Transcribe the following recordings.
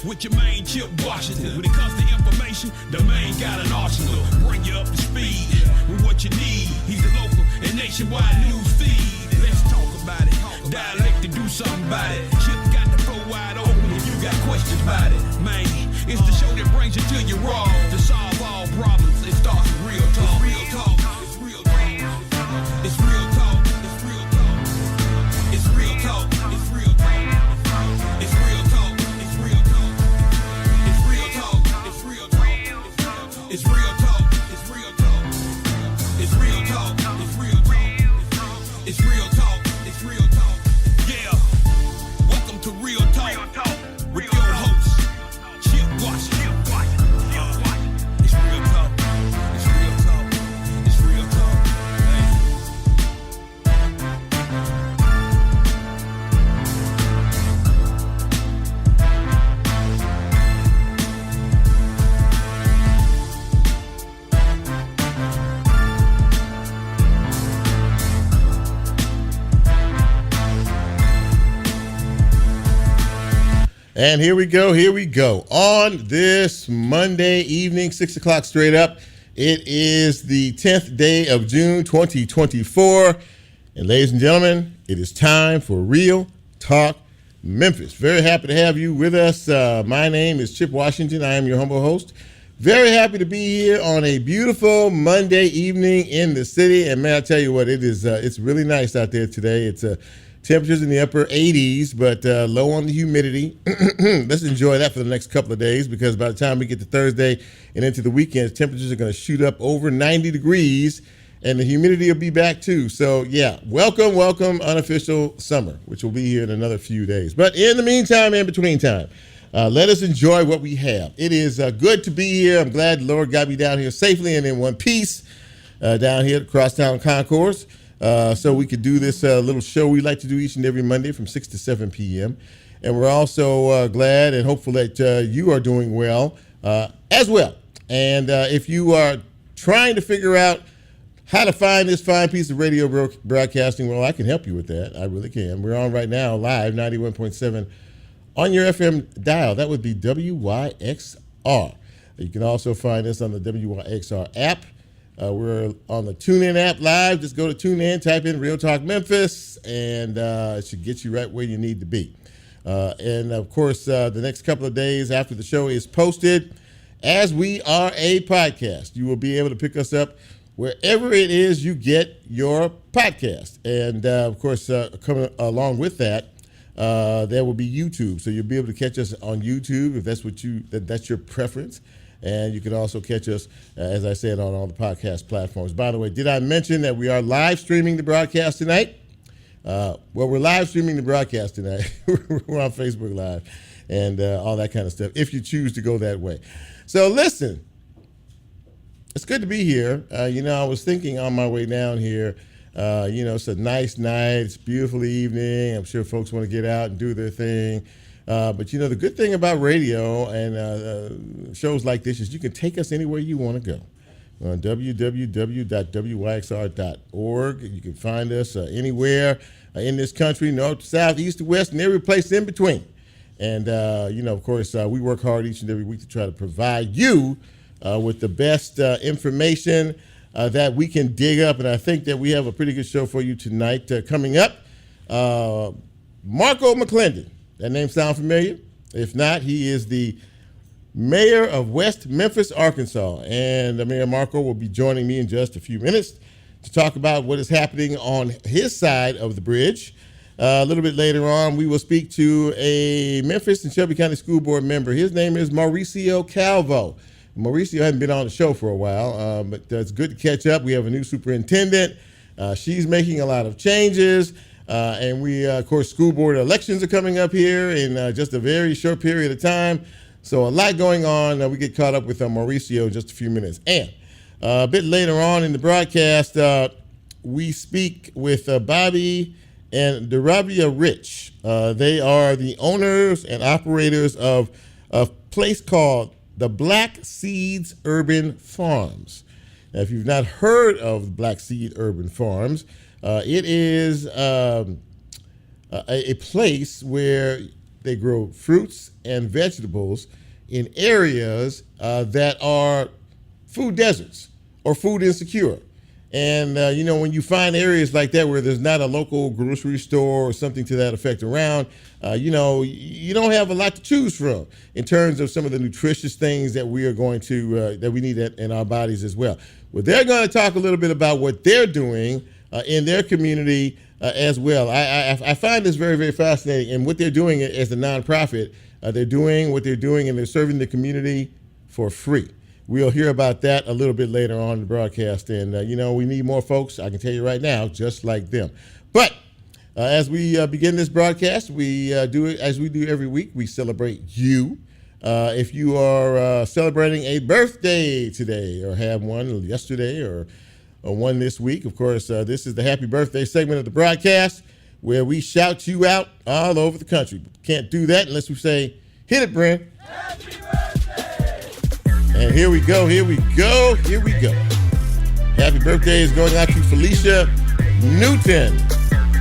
with your main Chip Washington. When it comes to information, the main got an arsenal. Bring you up to speed with what you need. He's the local and nationwide news feed. Let's talk about it. Dialect to do something about it. Chip got the floor wide open if you got questions about it. Man, it's the show that brings you to your raw. To solve all problems, it starts with real talk. Real talk. It's real talk. It's real talk. It's real talk. It's real talk. It's real talk. It's real talk. It's real talk. It's real talk. It's real talk. It's real talk. It's real talk. It's real talk. It's real talk. It's real talk. It's real talk. Yeah. Welcome to Real Talk with your host, Chip Washington. It's real talk. It's real talk. It's real talk. And here we go. On this Monday evening, 6 o'clock straight up, it is the 10th day of June, 2024. And ladies and gentlemen, it is time for Real Talk Memphis. Very happy to have you with us. My name is Chip Washington. I am your humble host. Very happy to be here on a beautiful Monday evening in the city. And man, I tell you what, it's really nice out there today. It's temperatures in the upper 80s, but low on the humidity. Let's enjoy that for the next couple of days, because by the time we get to Thursday and into the weekend, temperatures are going to shoot up over 90 degrees, and the humidity will be back too. So, yeah, welcome, unofficial summer, which will be here in another few days. But in the meantime, in between time, let us enjoy what we have. It is good to be here. I'm glad the Lord got me down here safely and in one piece down here at Crosstown Concourse. So we could do this little show we like to do each and every Monday from 6 to 7 p.m. And we're also glad and hopeful that you are doing well as well. And if you are trying to figure out how to find this fine piece of radio broadcasting, well, I can help you with that. I really can. We're on right now live, 91.7 on your FM dial. That would be WYXR. You can also find us on the WYXR app. We're on the TuneIn app live. Just go to TuneIn, type in Real Talk Memphis, and it should get you right where you need to be. And, of course, the next couple of days after the show is posted, as we are a podcast, you will be able to pick us up wherever it is you get your podcast. And, of course, coming along with that, there will be YouTube. So you'll be able to catch us on YouTube if that's your preference. And you can also catch us, as I said, on all the podcast platforms. By the way, did I mention that we are live streaming the broadcast tonight? Well, we're live streaming the broadcast tonight. We're on Facebook Live and all that kind of stuff, if you choose to go that way. So listen, it's good to be here. I was thinking on my way down here, it's a nice night. It's a beautiful evening. I'm sure folks want to get out and do their thing. But, the good thing about radio and shows like this is you can take us anywhere you want to go. On www.wyxr.org. You can find us anywhere in this country, north, south, east, to west, and every place in between. And, of course, we work hard each and every week to try to provide you with the best information that we can dig up. And I think that we have a pretty good show for you tonight. Coming up, Marco McClendon. That name sound familiar? If not, he is the mayor of West Memphis, Arkansas. And Mayor Marco will be joining me in just a few minutes to talk about what is happening on his side of the bridge. A little bit later on, we will speak to a Memphis and Shelby County School Board member. His name is Mauricio Calvo. Mauricio hadn't been on the show for a while, but it's good to catch up. We have a new superintendent. She's making a lot of changes. And we, of course, school board elections are coming up here in just a very short period of time. So a lot going on. We get caught up with Mauricio in just a few minutes. And a bit later on in the broadcast, we speak with Bobby and Derravia Rich. They are the owners and operators of a place called the Black Seeds Urban Farms. Now, if you've not heard of Black Seed Urban Farms, it is a place where they grow fruits and vegetables in areas that are food deserts or food insecure. And, when you find areas like that where there's not a local grocery store or something to that effect around, you don't have a lot to choose from in terms of some of the nutritious things that we are going to, that we need in our bodies as well. Well, they're going to talk a little bit about what they're doing in their community as well. I find this very, very fascinating. And what they're doing as a nonprofit, they're doing what they're doing and they're serving the community for free. We'll hear about that a little bit later on in the broadcast. And, we need more folks, I can tell you right now, just like them. But as we begin this broadcast, we do it as we do every week. We celebrate you. If you are celebrating a birthday today or have one yesterday or one this week, of course, this is the happy birthday segment of the broadcast where we shout you out all over the country. Can't do that unless we say, hit it, Brent. Happy birthday! And here we go. Happy birthday is going out to Felicia Newton.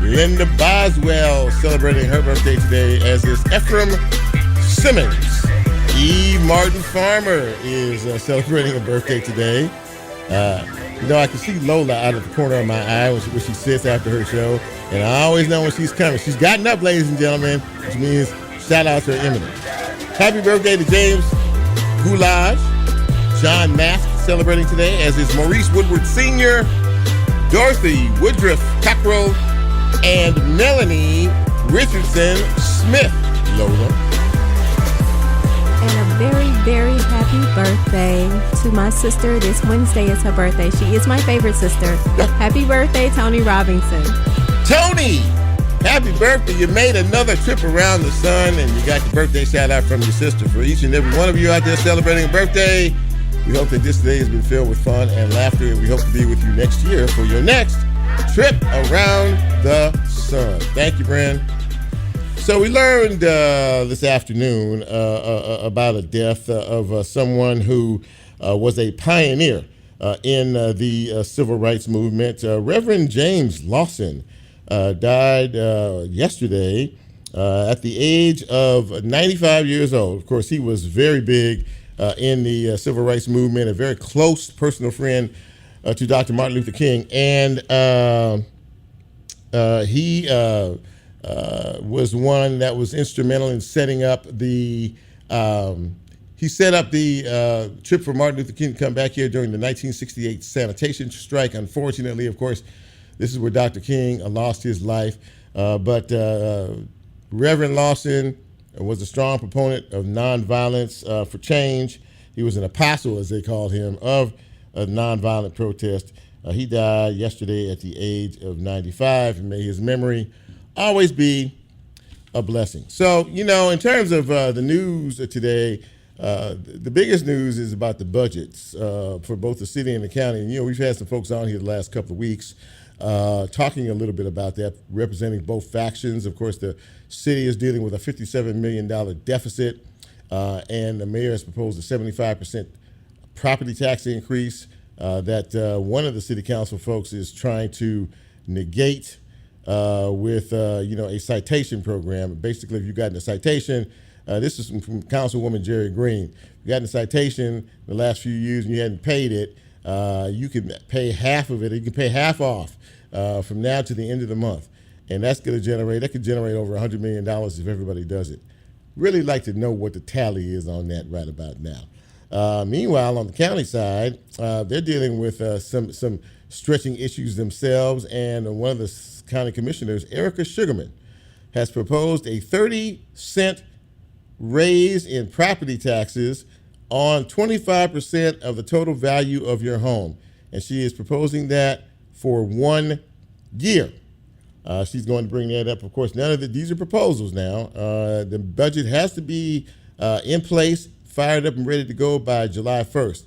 Linda Boswell celebrating her birthday today, as is Ephraim Simmons. Eve Martin Farmer is celebrating a birthday today. I can see Lola out of the corner of my eye when she sits after her show. And I always know when she's coming. She's gotten up, ladies and gentlemen, which means shout out to her eminence. Happy birthday to James Goulage. John Mask celebrating today, as is Maurice Woodward Sr., Dorothy Woodruff Cockrell, and Melanie Richardson Smith. Lola. And a very, very happy birthday to my sister. This Wednesday is her birthday. She is my favorite sister. Happy birthday, Tony Robinson. Tony, happy birthday. You made another trip around the sun, and you got the birthday shout out from your sister. For each and every one of you out there celebrating a birthday, we hope that this day has been filled with fun and laughter, and we hope to be with you next year for your next trip around the sun. Thank you, Bren. So we learned this afternoon about a death of someone who was a pioneer in the civil rights movement. Reverend James Lawson died yesterday at the age of 95 years old. Of course, he was very big in the civil rights movement, a very close personal friend to Dr. Martin Luther King. And he was one that was instrumental in setting up the trip for Martin Luther King to come back here during the 1968 sanitation strike. Unfortunately, of course, this is where Dr. King lost his life. But Reverend Lawson was a strong proponent of nonviolence for change. He was an apostle, as they called him, of a nonviolent protest. He died yesterday at the age of 95, and may his memory always be a blessing. So, in terms of the news today, the biggest news is about the budgets for both the city and the county. And, we've had some folks on here the last couple of weeks talking a little bit about that, representing both factions. Of course, the city is dealing with a $57 million deficit, and the mayor has proposed a 75% property tax increase that one of the city council folks is trying to negate with a citation program. Basically, if you got in a citation, this is from Councilwoman Jerry Green. If you got in a citation the last few years and you hadn't paid it, you can pay half of it. You can pay half off from now to the end of the month. And that could generate over $100 million if everybody does it. Really like to know what the tally is on that right about now. Meanwhile, on the county side, they're dealing with some stretching issues themselves, and one of the county commissioners, Erica Sugarman, has proposed a 30-cent raise in property taxes on 25% of the total value of your home. And she is proposing that for 1 year. She's going to bring that up. Of course, these are proposals now. The budget has to be in place, fired up and ready to go by July 1st.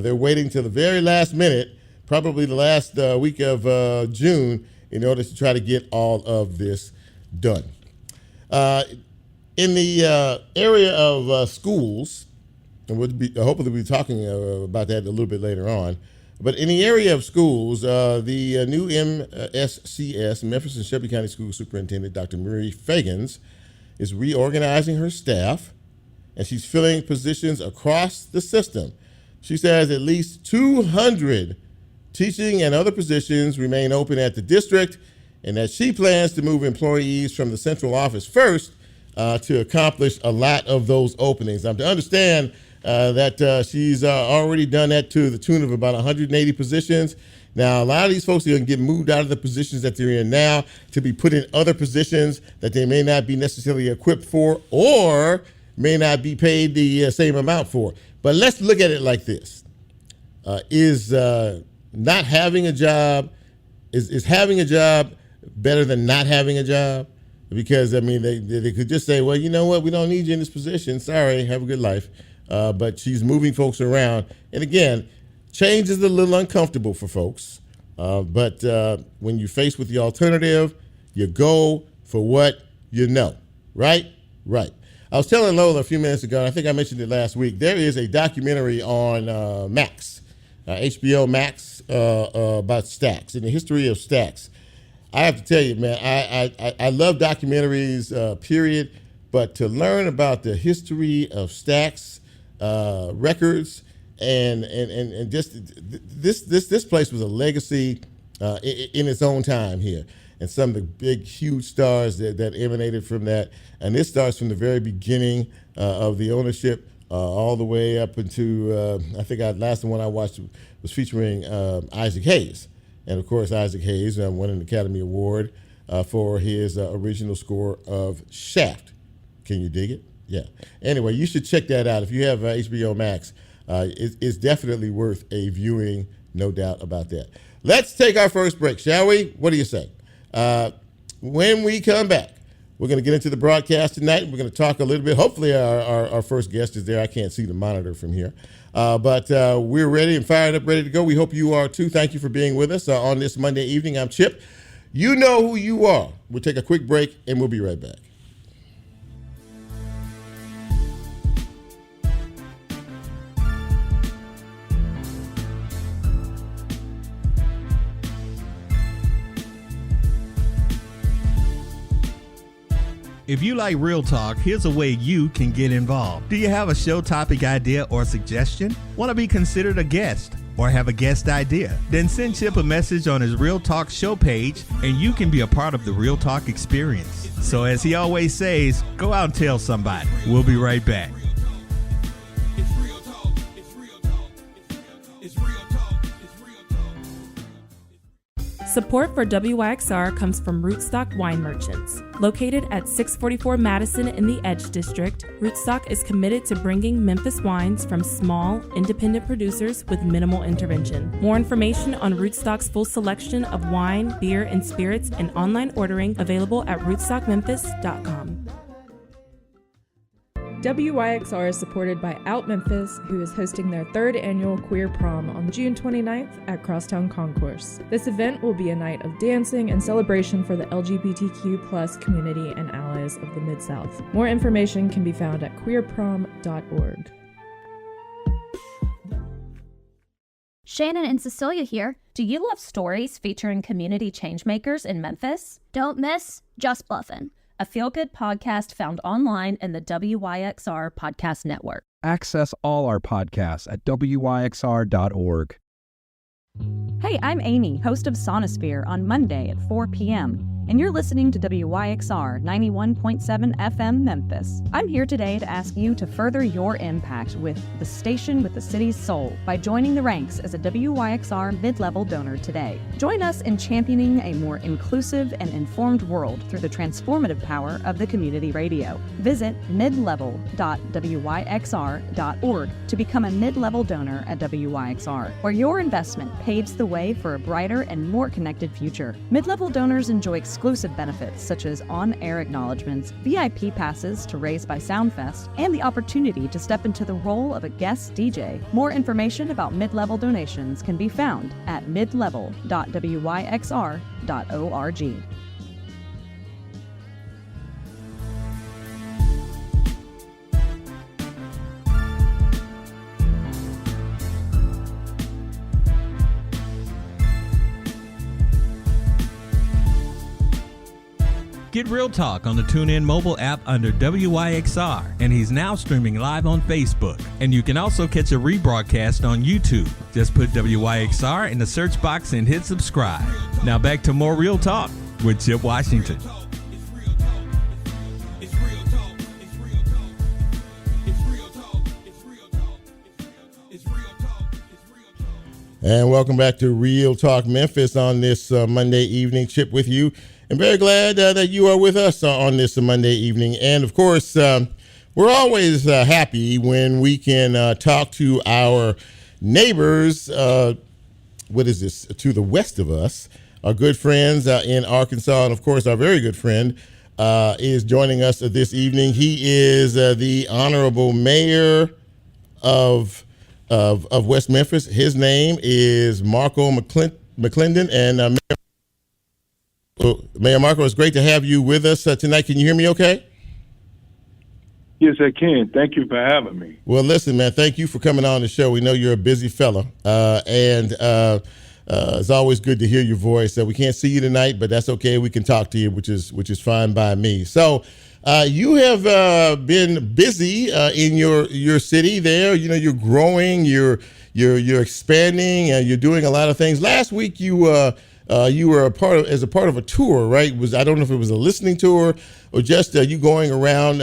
They're waiting till the very last minute, probably the last week of June, in order to try to get all of this done. In the area of schools, and hopefully we'll be talking about that a little bit later on, but in the area of schools, the new MSCS, Memphis and Shelby County School Superintendent, Dr. Murray Fagans, is reorganizing her staff, and she's filling positions across the system. She says at least 200 teaching and other positions remain open at the district, and that she plans to move employees from the central office first to accomplish a lot of those openings. To understand that she's already done that to the tune of about 180 positions. Now, a lot of these folks are going to get moved out of the positions that they're in now to be put in other positions that they may not be necessarily equipped for or may not be paid the same amount for. But let's look at it like this. Is not having a job, is having a job better than not having a job? Because, I mean, they could just say, well, you know what, we don't need you in this position. Sorry, have a good life. But she's moving folks around. And again, change is a little uncomfortable for folks. But when you're faced with the alternative, you go for what you know, right? Right. I was telling Lola a few minutes ago, and I think I mentioned it last week, there is a documentary on Max, HBO Max, about stacks and the history of stacks. I have to tell you, man, I love documentaries, period, but to learn about the history of stacks, records, and just this place was a legacy in its own time here. And some of the big, huge stars that emanated from that. And this starts from the very beginning of the ownership all the way up into, I think last one I watched was featuring Isaac Hayes. And of course, Isaac Hayes won an Academy Award for his original score of Shaft. Can you dig it? Yeah. Anyway, you should check that out. If you have HBO Max, it's definitely worth a viewing, no doubt about that. Let's take our first break, shall we? What do you say? When we come back, we're going to get into the broadcast tonight. We're going to talk a little bit. Hopefully our first guest is there. I can't see the monitor from here. But we're ready and fired up, ready to go. We hope you are too. Thank you for being with us on this Monday evening. I'm Chip. You know who you are. We'll take a quick break, and we'll be right back. If you like Real Talk, here's a way you can get involved. Do you have a show topic idea or suggestion? Want to be considered a guest or have a guest idea? Then send Chip a message on his Real Talk show page and you can be a part of the Real Talk experience. So as he always says, go out and tell somebody. We'll be right back. Support for WYXR comes from Rootstock Wine Merchants. Located at 644 Madison in the Edge District, Rootstock is committed to bringing Memphis wines from small, independent producers with minimal intervention. More information on Rootstock's full selection of wine, beer, and spirits and online ordering available at rootstockmemphis.com. WYXR is supported by Out Memphis, who is hosting their third annual Queer Prom on June 29th at Crosstown Concourse. This event will be a night of dancing and celebration for the LGBTQ+ community and allies of the Mid-South. More information can be found at queerprom.org. Shannon and Cecilia here. Do you love stories featuring community changemakers in Memphis? Don't miss Just Bluffin', a feel-good podcast found online in the WYXR Podcast Network. Access all our podcasts at wyxr.org. Hey, I'm Amy, host of Sonosphere on Monday at 4 p.m., and you're listening to WYXR 91.7 FM Memphis. I'm here today to ask you to further your impact with the station with the city's soul by joining the ranks as a WYXR mid-level donor today. Join us in championing a more inclusive and informed world through the transformative power of the community radio. Visit midlevel.wyxr.org to become a mid-level donor at WYXR, where your investment paves the way for a brighter and more connected future. Mid-level donors enjoy exclusive benefits such as on-air acknowledgments, VIP passes to Raised by Soundfest, and the opportunity to step into the role of a guest DJ. More information about mid-level donations can be found at midlevel.wyxr.org. Get Real Talk on the TuneIn mobile app under WYXR, and he's now streaming live on Facebook. And you can also catch a rebroadcast on YouTube. Just put WYXR in the search box and hit subscribe. Now back to more Real Talk with Chip Washington. And welcome back to Real Talk Memphis on this Monday evening. Chip with you. And very glad that you are with us on this Monday evening. And, of course, we're always happy when we can talk to our neighbors, what is this, to the west of us, our good friends in Arkansas. And, of course, our very good friend is joining us this evening. He is the Honorable Mayor of West Memphis. His name is Marco McClendon. And Mayor Marco, it's great to have you with us tonight. Can you hear me okay? Yes, I can. Thank you for having me. Well, listen, man, thank you for coming on the show. We know you're a busy fella, and it's always good to hear your voice. We can't see you tonight, but that's okay. We can talk to you, which is fine by me. So you have been busy in your city there. You know, you're growing, you're expanding, you're doing a lot of things. Last week you were a part of a tour, right? I don't know if it was a listening tour or just you going around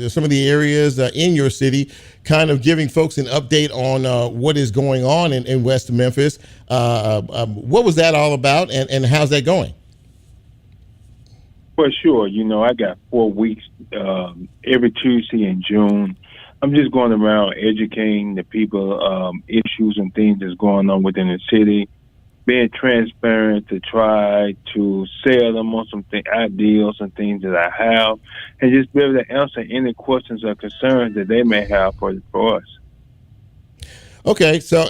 some of the areas in your city, kind of giving folks an update on what is going on in West Memphis. What was that all about, and how's that going? Well, sure. You know, I got 4 weeks every Tuesday in June. I'm just going around educating the people, issues and things that's going on within the city, being transparent to try to sell them on some ideals and things that I have, and just be able to answer any questions or concerns that they may have for us. Okay, so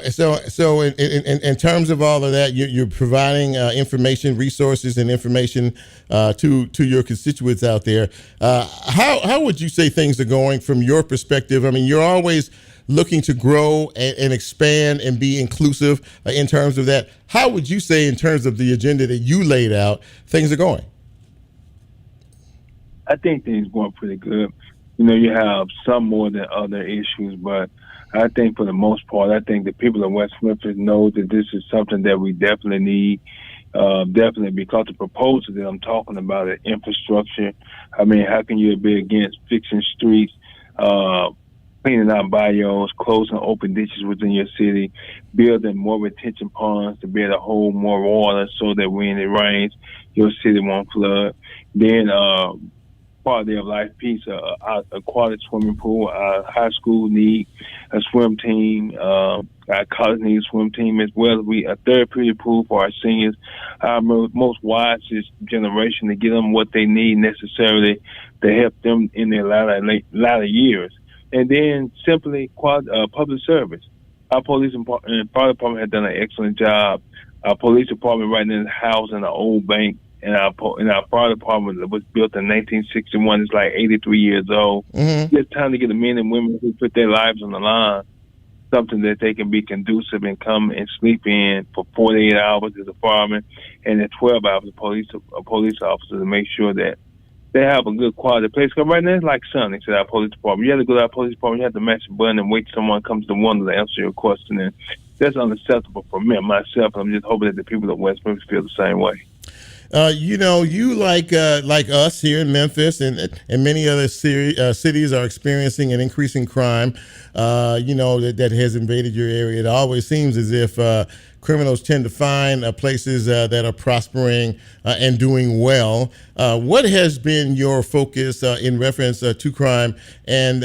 in terms of all of that, you're providing information, resources, and information to your constituents out there. How would you say things are going from your perspective? I mean, you're always looking to grow and expand and be inclusive in terms of that. How would you say, in terms of the agenda that you laid out, things are going? I think things are going pretty good. You know, you have some more than other issues, but I think for the most part, I think the people of West Memphis know that this is something that we definitely need. Definitely, because the proposal that I'm talking about is infrastructure. I mean, how can you be against fixing streets, cleaning out bayous, closing open ditches within your city, building more retention ponds to be able to hold more water so that when it rains, your city won't flood. Then quality of life piece, aquatic swimming pool. Our high school need a swim team. Our college needs a swim team, as well as a therapeutic pool for our seniors. Our most wisest generation, to give them what they need necessarily to help them in their latter years. And then simply public service. Our police and fire department have done an excellent job. Our police department right now is housed in an old bank, and our fire department that was built in 1961 is like 83 years old. Mm-hmm. It's time to get the men and women who put their lives on the line something that they can be conducive and come and sleep in for 48 hours as a fireman, and then 12 hours a police officer, to make sure that they have a good quality place. Because right now it's like Sunday at our police department. You have to go to our police department, you have to match the button and wait till someone comes to one to answer your question. And that's unacceptable for me, myself. I'm just hoping that the people of West Memphis feel the same way. You know, you like us here in Memphis and many other cities are experiencing an increasing crime, that has invaded your area. It always seems as if criminals tend to find places that are prospering and doing well. What has been your focus in reference to crime and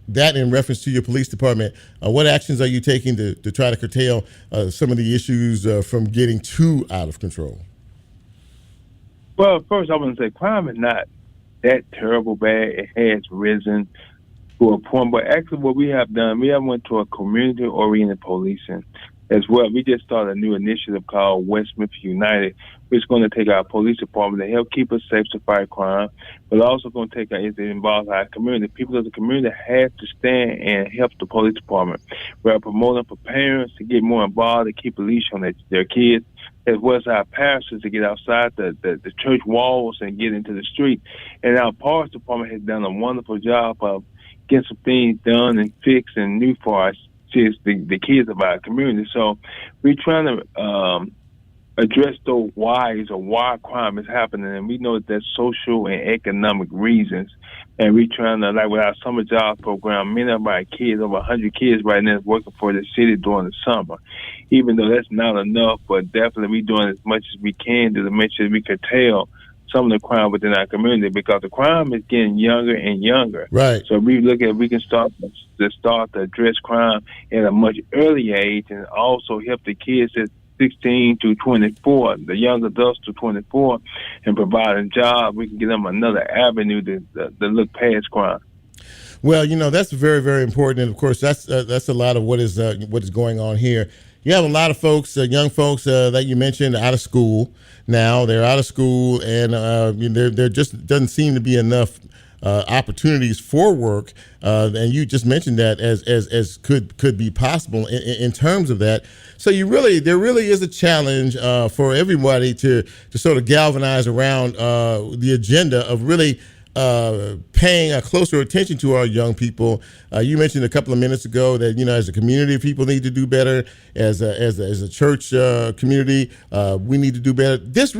that in reference to your police department? What actions are you taking to try to curtail some of the issues from getting too out of control? Well, first I want to say crime is not that terrible bad. It has risen to a point, but actually what we have done, we have went to a community-oriented policing as well. We just started a new initiative called West Memphis United, which is going to take our police department to help keep us safe to fight crime, but also going to it involves our community. People of the community have to stand and help the police department. We are promoting for parents to get more involved, to keep a leash on their kids, as well as our pastors to get outside the church walls and get into the street. And our parks department has done a wonderful job of getting some things done and fixed and new for our kids, the kids of our community. So we're trying to address those whys or why crime is happening, and we know that there's social and economic reasons. And we're trying to, like with our summer jobs program, many of our kids, over 100 kids right now, is working for the city during the summer. Even though that's not enough, but definitely we're doing as much as we can to make sure we curtail some of the crime within our community, because the crime is getting younger and younger. Right. So we look at, we can start to address crime at a much earlier age, and also help the kids that 16 to 24, the young adults to 24, and provide a job. We can give them another avenue to look past crime. Well, that's very, very important, and of course, that's a lot of what is going on here. You have a lot of folks, young folks that you mentioned, out of school now. They're out of school, and there just doesn't seem to be enough opportunities for work, and you just mentioned that as could be possible in terms of that. So there really is a challenge for everybody to sort of galvanize around the agenda of really paying a closer attention to our young people. You mentioned a couple of minutes ago that as a community, people need to do better. As a church community, we need to do better. This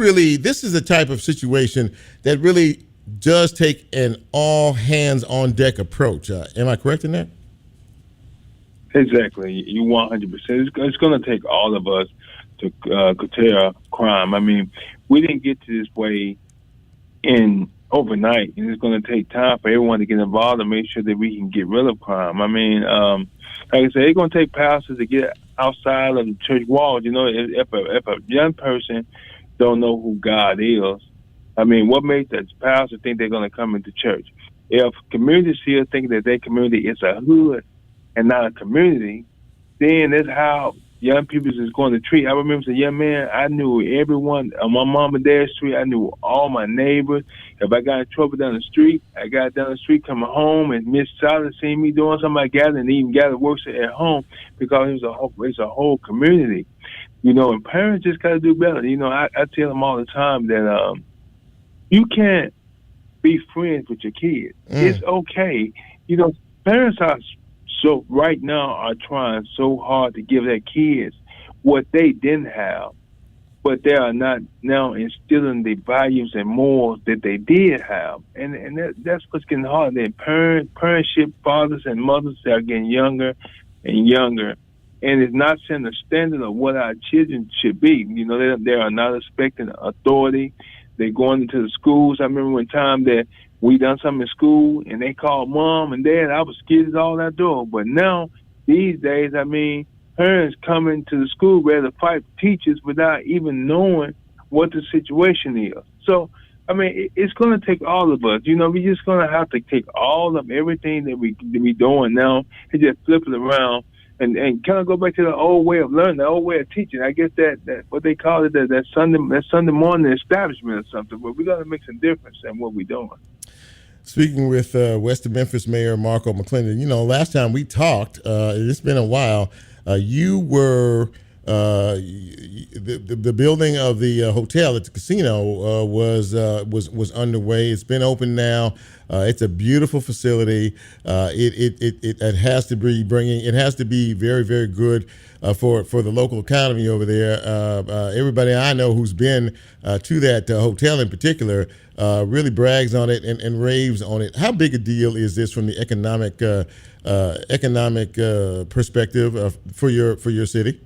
is a type of situation that really does take an all hands on deck approach. Am I correct in that? Exactly. You 100%. It's going to take all of us to curtail crime. I mean, we didn't get to this way overnight, and it's going to take time for everyone to get involved and make sure that we can get rid of crime. I mean, like I said, it's going to take pastors to get outside of the church walls. If a young person don't know who God is, I mean, what makes the pastor think they're going to come into church? If communities here think that their community is a hood and not a community, then that's how young people is going to treat. I remember as a young man, I knew everyone on my mom and dad's street. I knew all my neighbors. If I got in trouble down the street, I got down the street coming home, and Miss Charlotte seen me doing something like that, and even gathered works at home, because it's a whole community. And parents just got to do better. I tell them all the time that you can't be friends with your kids. It's okay. Parents right now are trying so hard to give their kids what they didn't have, but they are not now instilling the values and morals that they did have. And that's what's getting hard. Then parentship, fathers and mothers are getting younger and younger, and it's not setting a standard of what our children should be. They are not expecting authority. They're going into the schools. I remember one time that we done something in school, and they called mom and dad. I was scared all that door. But now, these days, I mean, parents coming to the school ready to fight teachers without even knowing what the situation is. So, I mean, it's going to take all of us. We're just going to have to take all of everything that we doing now and just flip it around and kind of go back to the old way of learning, the old way of teaching. I guess that what they call it, that Sunday morning establishment or something. But we got to make some difference in what we're doing. Speaking with West of Memphis Mayor Marco McClendon, last time we talked, it's been a while. You were the building of the hotel at the casino was underway. It's been open now. It's a beautiful facility. It has to be It has to be very, very good for the local economy over there. Everybody I know who's been to that hotel in particular really brags on it and raves on it. How big a deal is this from the economic perspective for your city?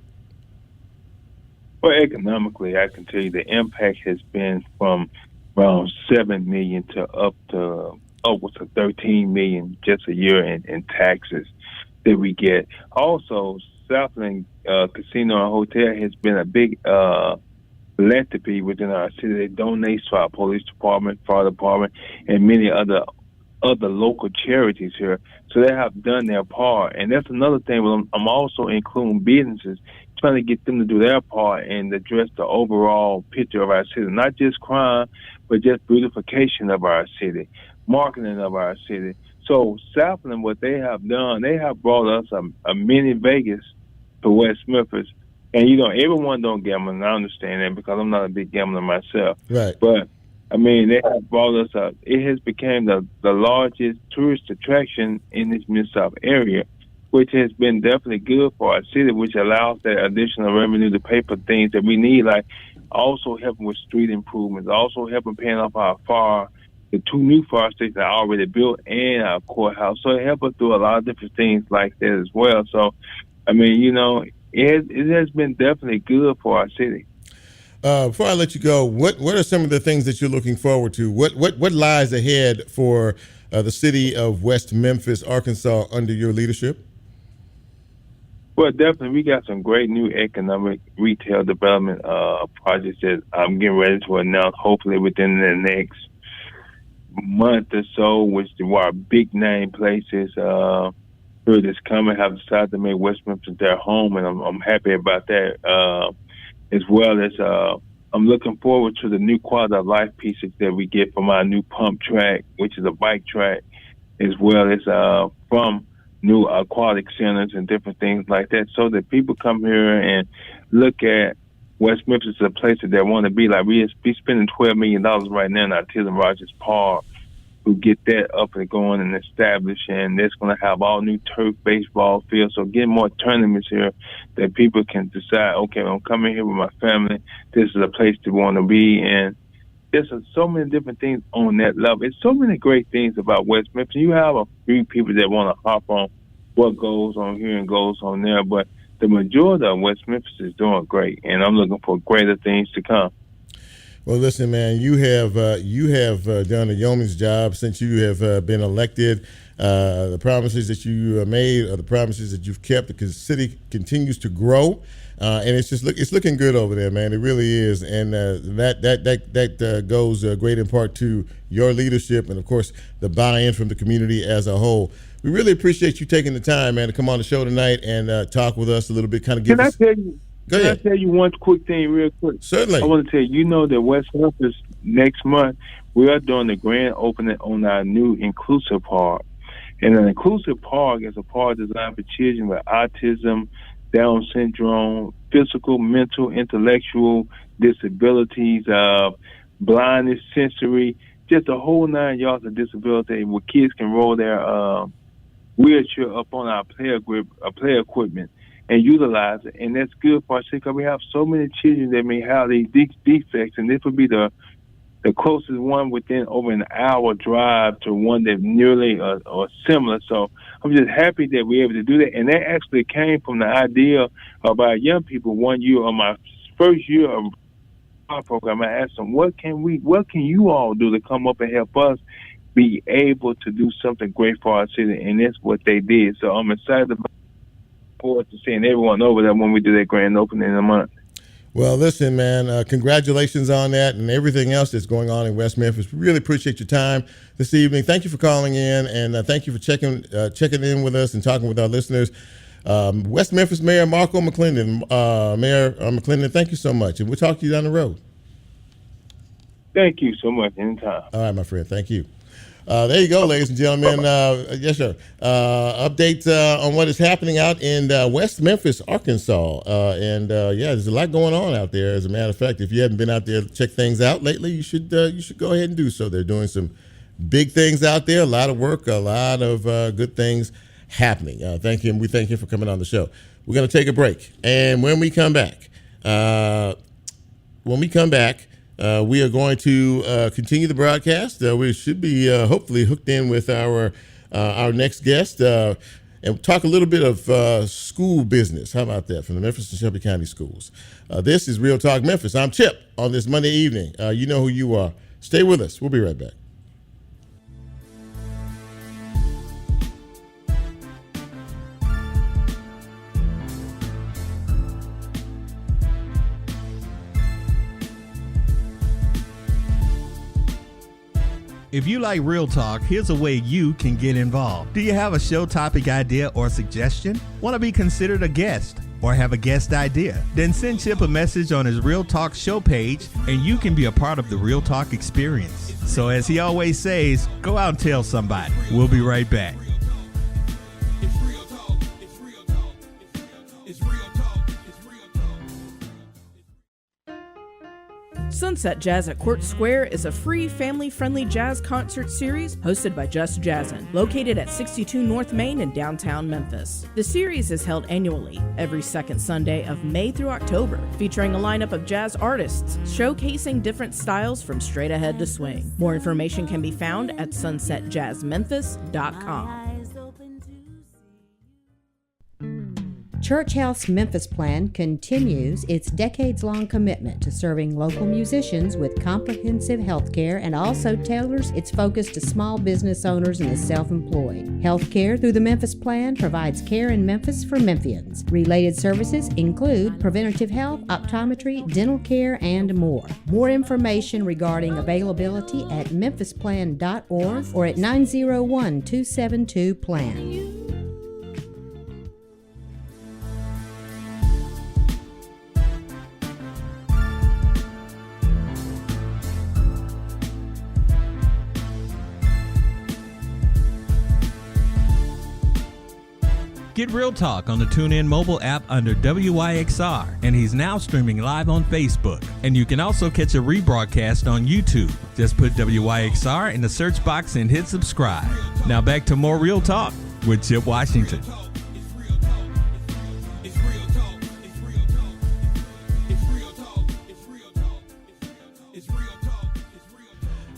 Well, economically, I can tell you the impact has been from around 7 million to up to upwards of 13 million just a year in taxes that we get. Also, Southland Casino and Hotel has been a big philanthropy within our city. They donate to our police department, fire department, and many other local charities here. So they have done their part. And that's another thing. I'm also including businesses, trying to get them to do their part and address the overall picture of our city, not just crime, but just beautification of our city, marketing of our city. So Southland, what they have done, they have brought us a mini Vegas to West Memphis And, you know, everyone don't gamble, and I understand that because I'm not a big gambler myself. Right. But, I mean, they have brought us up. It has become the largest tourist attraction in this Mid-South area, which has been definitely good for our city, which allows that additional revenue to pay for things that we need, like also helping with street improvements, also helping paying off the 2 new fire stations that are already built and our courthouse. So it helps us do a lot of different things like that as well. So, I mean, you know, it has been definitely good for our city. Before I let you go, what are some of the things that you're looking forward to? What lies ahead for the city of West Memphis, Arkansas, under your leadership? Well, definitely, we got some great new economic retail development projects that I'm getting ready to announce, hopefully within the next month or so, which are big name places that's coming have decided to make West Memphis their home, and I'm happy about that. As well as I'm looking forward to the new quality of life pieces that we get from our new pump track, which is a bike track, as well as from new aquatic centers and different things like that, so that people come here and look at West Memphis as a place that they want to be. Like we spending $12 million right now in our Tilden Rogers Park to get that up and going and established, and that's going to have all new turf baseball fields. So getting more tournaments here that people can decide, okay, I'm coming here with my family. This is a place to want to be, and there's so many different things on that level. It's so many great things about West Memphis. You have a few people that want to hop on what goes on here and goes on there, but the majority of West Memphis is doing great, and I'm looking for greater things to come. Well, listen, man, you have done a yeoman's job since you have been elected. The promises that you made are the promises that you've kept. The city continues to grow, and it's looking good over there, man. It really is, and that goes great in part to your leadership and, of course, the buy-in from the community as a whole. We really appreciate you taking the time, man, to come on the show tonight and talk with us a little bit. Can I tell you one quick thing real quick? Certainly. I want to tell you, that West Memphis next month, we are doing the grand opening on our new Inclusive Park. And an Inclusive Park is a park designed for children with autism, Down syndrome, physical, mental, intellectual disabilities, blindness, sensory, just a whole 9 yards of disability where kids can roll their wheelchair up on our play equipment and utilize it, and that's good for us because we have so many children that may have these defects, and this would be the closest one within over an hour drive to one that nearly or similar. So I'm just happy that we're able to do that, and that actually came from the idea of our young people. 1 year of my first year of our program, I asked them, what can you all do to come up and help us be able to do something great for our city, and that's what they did. So I'm excited about forward to seeing everyone over there when we do that grand opening in a month. Well, listen, man, congratulations on that and everything else that's going on in West Memphis. We really appreciate your time this evening. Thank you for calling in, and thank you for checking in with us and talking with our listeners. West Memphis Mayor Marco McClendon. Mayor McClendon, thank you so much, and we'll talk to you down the road. Thank you so much. Anytime. All right, my friend. Thank you. There you go, ladies and gentlemen. Yes, sir. Updates on what is happening out in West Memphis, Arkansas. There's a lot going on out there. As a matter of fact, if you haven't been out there to check things out lately, you should go ahead and do so. They're doing some big things out there, a lot of work, a lot of good things happening. We thank you for coming on the show. We're going to take a break. And when we come back, we are going to continue the broadcast. We should be hopefully hooked in with our next guest and talk a little bit of school business. How about that, from the Memphis and Shelby County Schools? This is Real Talk Memphis. I'm Chip on this Monday evening. You know who you are. Stay with us. We'll be right back. If you like Real Talk, here's a way you can get involved. Do you have a show topic idea or suggestion? Want to be considered a guest or have a guest idea? Then send Chip a message on his Real Talk show page and you can be a part of the Real Talk experience. So as he always says, go out and tell somebody. We'll be right back. Sunset Jazz at Court Square is a free, family-friendly jazz concert series hosted by Just Jazzin', located at 62 North Main in downtown Memphis. The series is held annually, every second Sunday of May through October, featuring a lineup of jazz artists showcasing different styles from straight ahead to swing. More information can be found at sunsetjazzmemphis.com. Church House Memphis Plan continues its decades-long commitment to serving local musicians with comprehensive health care and also tailors its focus to small business owners and the self-employed. Health care through the Memphis Plan provides care in Memphis for Memphians. Related services include preventative health, optometry, dental care, and more. More information regarding availability at memphisplan.org or at 901-272-PLAN. Get Real Talk on the TuneIn mobile app under WYXR, and he's now streaming live on Facebook. And you can also catch a rebroadcast on YouTube. Just put WYXR in the search box and hit subscribe. Now back to more Real Talk with Chip Washington.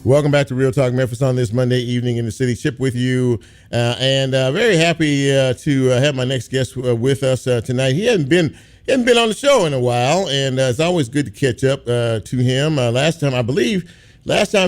Welcome back to Real Talk Memphis on this Monday evening in the city. Chip with you, and very happy to have my next guest with us tonight. He hadn't been on the show in a while, and it's always good to catch up to him. Last time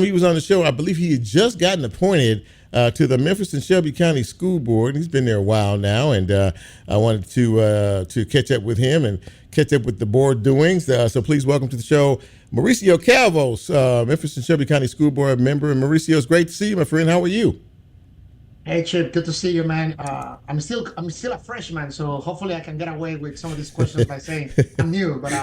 he was on the show, I believe he had just gotten appointed to the Memphis and Shelby County School Board. He's been there a while now, and I wanted to catch up with him and catch up with the board doings. So please welcome to the show Mauricio Calvo, Memphis and Shelby County School Board member. And Mauricio, it's great to see you, my friend. How are you? Hey Chip, good to see you, man. I'm still a freshman, so hopefully I can get away with some of these questions by saying I'm new. But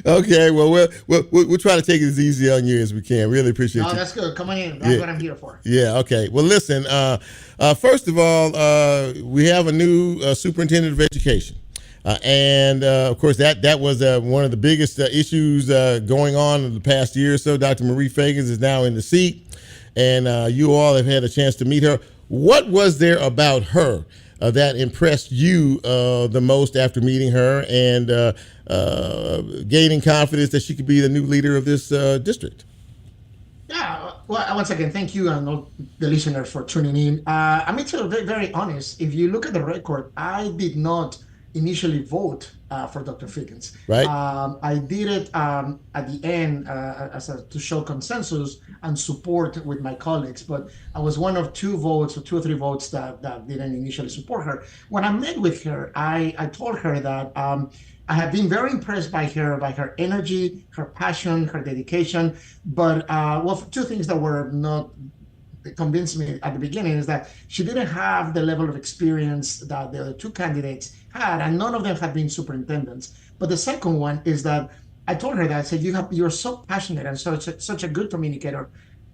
okay, well we'll try to take it as easy on you as we can. Really appreciate you. Oh, that's good. Come on in. That's what I'm here for. Yeah. Okay. Well, listen. First of all, we have a new superintendent of education. And of course, that was one of the biggest issues going on in the past year or so. Dr. Marie Fagans is now in the seat, and you all have had a chance to meet her. What was there about her that impressed you the most after meeting her and gaining confidence that she could be the new leader of this district? Yeah, well, once again, thank you and all the listeners for tuning in. I'm actually very, very honest. If you look at the record, I did not initially vote for Dr. Fagans. Right. I did it at the end to show consensus and support with my colleagues, but I was one of two or three votes that didn't initially support her. When I met with her, I told her that I have been very impressed by her energy, her passion, her dedication, but two things that were not convinced me at the beginning is that she didn't have the level of experience that the other two candidates had, and none of them had been superintendents. But the second one is that I told her that I said, you're so passionate and such a good communicator,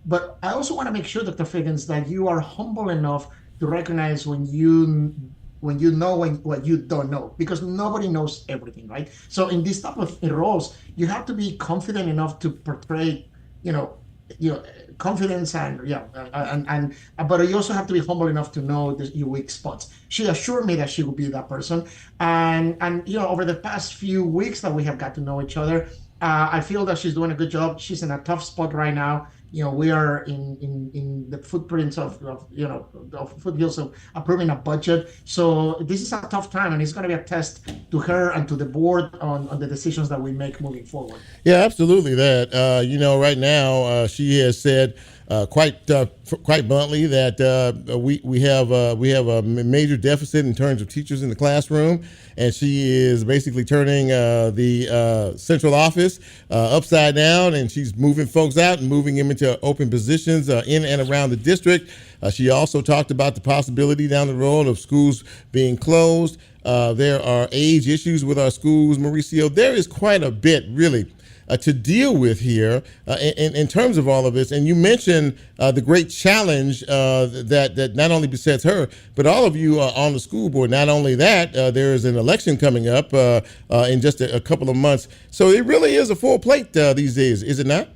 but I also want to make sure, Dr. Fagans, that you are humble enough to recognize when you know what you don't know, because nobody knows everything, right? So in this type of roles, you have to be confident enough to portray, confidence but you also have to be humble enough to know your weak spots. She assured me that she would be that person, and over the past few weeks that we have got to know each other, I feel that she's doing a good job. She's in a tough spot right now. We are in the footprints of foothills of approving a budget. So this is a tough time, and it's going to be a test to her and to the board on the decisions that we make moving forward. Yeah, absolutely. That right now she has said quite bluntly that we have a major deficit in terms of teachers in the classroom, and she is basically turning the central office upside down, and she's moving folks out and moving them into open positions in and around the district. She also talked about the possibility down the road of schools being closed. There are age issues with our schools, Mauricio. There is quite a bit, really, to deal with here in terms of all of this. And you mentioned the great challenge that not only besets her, but all of you on the school board. Not only that, there is an election coming up in just a couple of months. So it really is a full plate these days, is it not?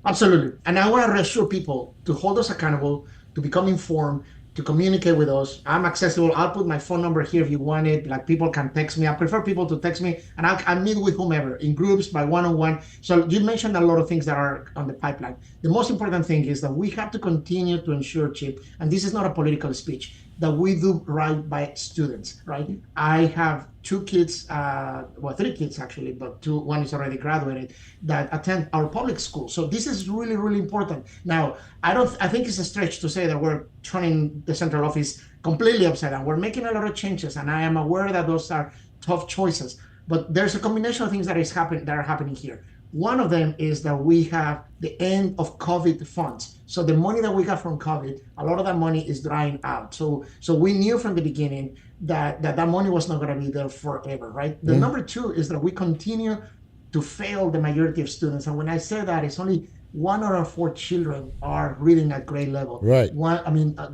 Absolutely. And I want to reassure people to hold us accountable, to become informed, to communicate with us. I'm accessible. I'll put my phone number here if you want it. Like, people can text me. I prefer people to text me, and I'll meet with whomever in groups, by one-on-one. So you mentioned a lot of things that are on the pipeline. The most important thing is that we have to continue to ensure, Chip, and this is not a political speech, that we do right by students, right? I have 2 kids, 3 kids actually, but one is already graduated, that attend our public school. So this is really, really important. Now, I think it's a stretch to say that we're turning the central office completely upside down. We're making a lot of changes, and I am aware that those are tough choices. But there's a combination of things that are happening here. One of them is that we have the end of COVID funds. So the money that we got from COVID, a lot of that money is drying out. So we knew from the beginning that money was not going to be there forever, right? The number 2 is that we continue to fail the majority of students. And when I say that, it's only 1 out of 4 children are reading at grade level. Right.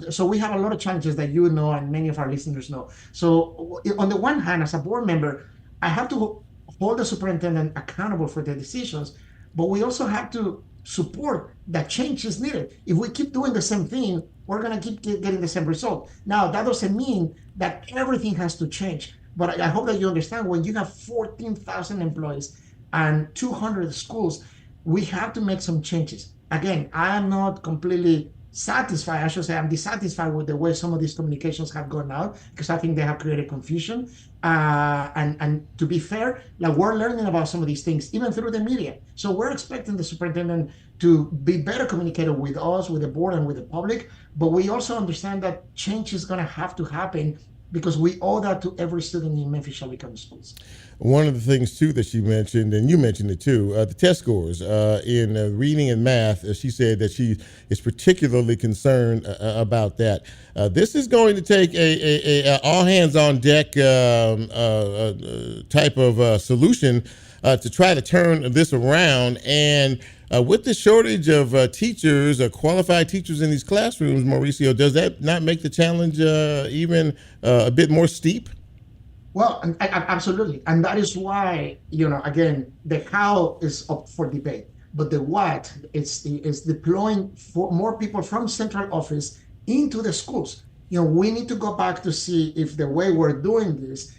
So we have a lot of challenges that you know and many of our listeners know. So on the one hand, as a board member, I have to hold the superintendent accountable for their decisions, but we also have to support that change is needed. If we keep doing the same thing, we're going to keep getting the same result. Now, that doesn't mean that everything has to change, but I hope that you understand, when you have 14,000 employees and 200 schools, we have to make some changes. Again, I am not completely satisfied. I should say I'm dissatisfied with the way some of these communications have gone out, because I think they have created confusion. And to be fair, like, we're learning about some of these things even through the media. So we're expecting the superintendent to be better communicated with us, with the board, and with the public. But we also understand that change is going to have to happen, because we owe that to every student in Memphis Shelby County Schools. One of the things, too, that she mentioned, and you mentioned it, too, the test scores in reading and math. She said that she is particularly concerned about that. This is going to take a all-hands-on-deck type of solution to try to turn this around. And with the shortage of teachers, qualified teachers in these classrooms, Mauricio, does that not make the challenge even a bit more steep? Well, absolutely. And that is why, again, the how is up for debate, but the what is deploying for more people from central office into the schools. We need to go back to see if the way we're doing this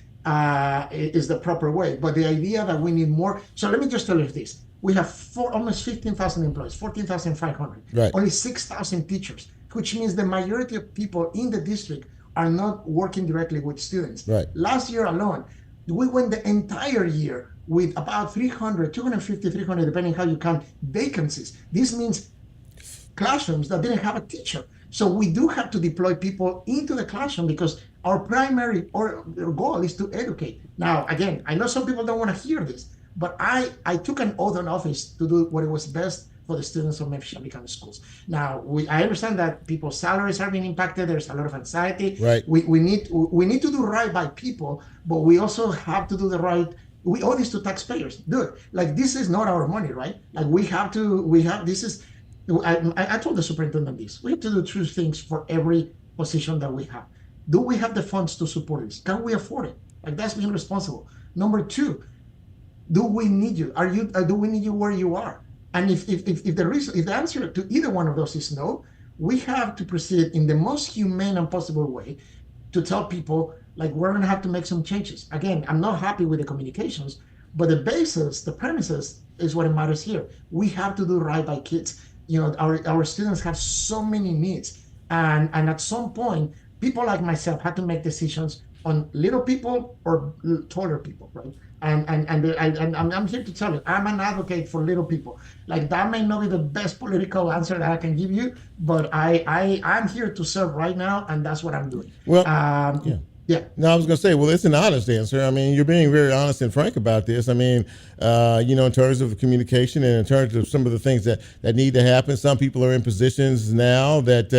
is the proper way. But the idea that we need more. So let me just tell you this. We have almost 15,000 employees, 14,500, right. Only 6,000 teachers, which means the majority of people in the district are not working directly with students. Right. Last year alone, we went the entire year with about 250, 300, depending how you count, vacancies. This means classrooms that didn't have a teacher. So we do have to deploy people into the classroom, because our primary goal is to educate. Now, again, I know some people don't want to hear this, but I took an oath in office to do what was best for the students of Memphis Shelby County Schools. Now, I understand that people's salaries are being impacted. There's a lot of anxiety. Right. We need to do right by people, but we also have to do the right. We owe this to taxpayers. Dude, like, this is not our money, right? Like, I told the superintendent this. We have to do 2 things for every position that we have. Do we have the funds to support this? Can we afford it? Like, that's being responsible. Number 2, do we need you? Do we need you where you are? And if the answer to either one of those is no, we have to proceed in the most humane and possible way to tell people, like, we're going to have to make some changes. Again, I'm not happy with the communications, but the premises is what matters here. We have to do right by kids. Our students have so many needs, and at some point, people like myself had to make decisions on little people or taller people, right? And I'm here to tell you, I'm an advocate for little people. Like, that may not be the best political answer that I can give you, but I'm here to serve right now, and that's what I'm doing. Well, Yeah. No, I was going to say, well, it's an honest answer. I mean, you're being very honest and frank about this. I mean, in terms of communication and in terms of some of the things that need to happen. Some people are in positions now that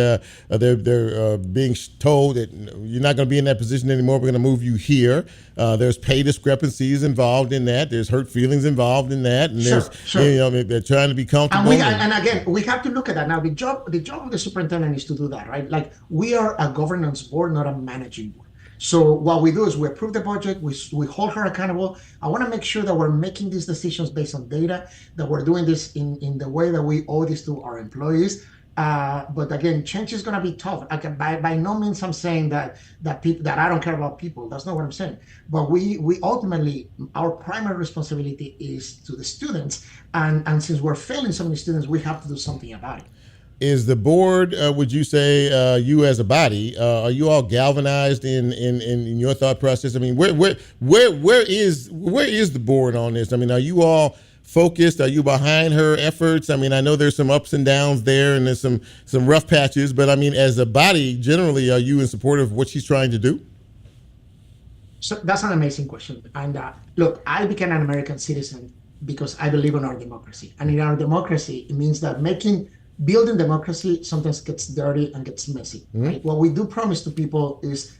they're being told that you're not going to be in that position anymore. We're going to move you here. There's pay discrepancies involved in that. There's hurt feelings involved in that. And they're trying to be comfortable. And again, we have to look at that. Now, the job of the superintendent is to do that, right? Like, we are a governance board, not a managing board. So what we do is we approve the budget, we hold her accountable. I want to make sure that we're making these decisions based on data, that we're doing this in the way that we owe this to our employees. But again, change is going to be tough. By no means I'm saying that I don't care about people. That's not what I'm saying. But we ultimately, our primary responsibility is to the students. And since we're failing so many students, we have to do something about it. Is the board, would you say, you as a body, are you all galvanized in your thought process? I mean, where is the board on this? I mean, are you all focused? Are you behind her efforts? I mean, I know there's some ups and downs there, and there's some rough patches, but I mean, as a body, generally, are you in support of what she's trying to do? So that's an amazing question. And look, I became an American citizen because I believe in our democracy. And in our democracy, it means that building democracy sometimes gets dirty and gets messy. Right? What we do promise to people is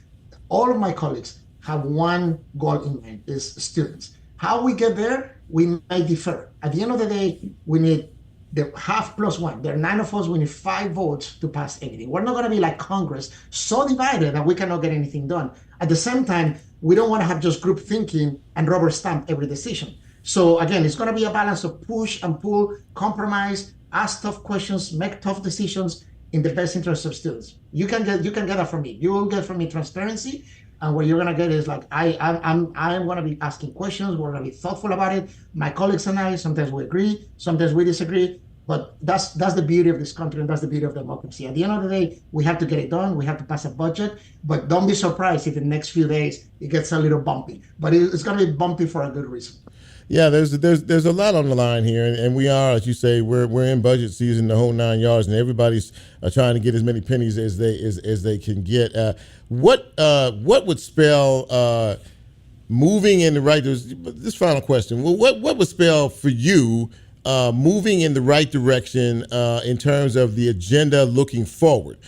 all of my colleagues have one goal in mind, is students. How we get there, we may differ. At the end of the day, we need the half plus one. There are 9 of us, we need 5 votes to pass anything. We're not going to be like Congress, so divided that we cannot get anything done. At the same time, we don't want to have just group thinking and rubber stamp every decision. So again, it's going to be a balance of push and pull, compromise, ask tough questions, make tough decisions in the best interest of students. You can get that from me. You will get from me transparency, and what you're gonna get is like I'm gonna be asking questions. We're gonna be thoughtful about it. My colleagues and I, sometimes we agree, sometimes we disagree, but that's the beauty of this country, and that's the beauty of democracy. At the end of the day, we have to get it done. We have to pass a budget, but don't be surprised if in the next few days it gets a little bumpy. But it's gonna be bumpy for a good reason. Yeah, there's a lot on the line here, and we are, as you say, we're in budget season, the whole 9 yards, and everybody's trying to get as many pennies as they can get. What would spell moving in the right? This final question. Well, what would spell for you moving in the right direction in terms of the agenda looking forward?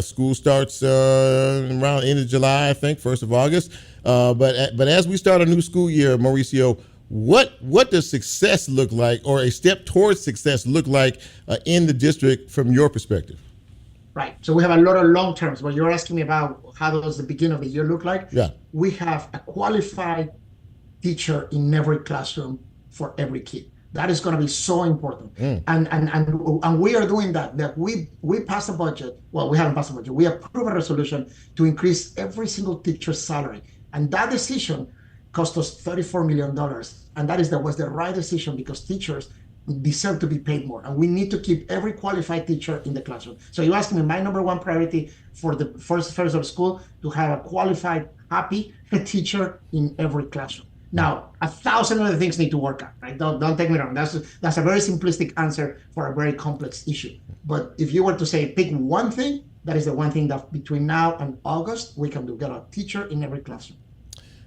School starts around the end of July, I think, 1st of August. But as we start a new school year, Mauricio, what does success look like, or a step towards success look like in the district from your perspective? Right. So we have a lot of long terms. But you're asking me about how does the beginning of the year look like? Yeah. We have a qualified teacher in every classroom for every kid. That is going to be so important. And we are doing that. That we passed a budget. Well, we haven't passed a budget. We approved a resolution to increase every single teacher's salary. And that decision cost us $34 million. And that was the right decision, because teachers deserve to be paid more. And we need to keep every qualified teacher in the classroom. So you asked me, my number one priority for the first of school, to have a qualified, happy teacher in every classroom. Now, 1,000 other things need to work out, right? Don't take me wrong. That's a very simplistic answer for a very complex issue. But if you were to say pick one thing, that is the one thing that between now and August we can do: get a teacher in every classroom.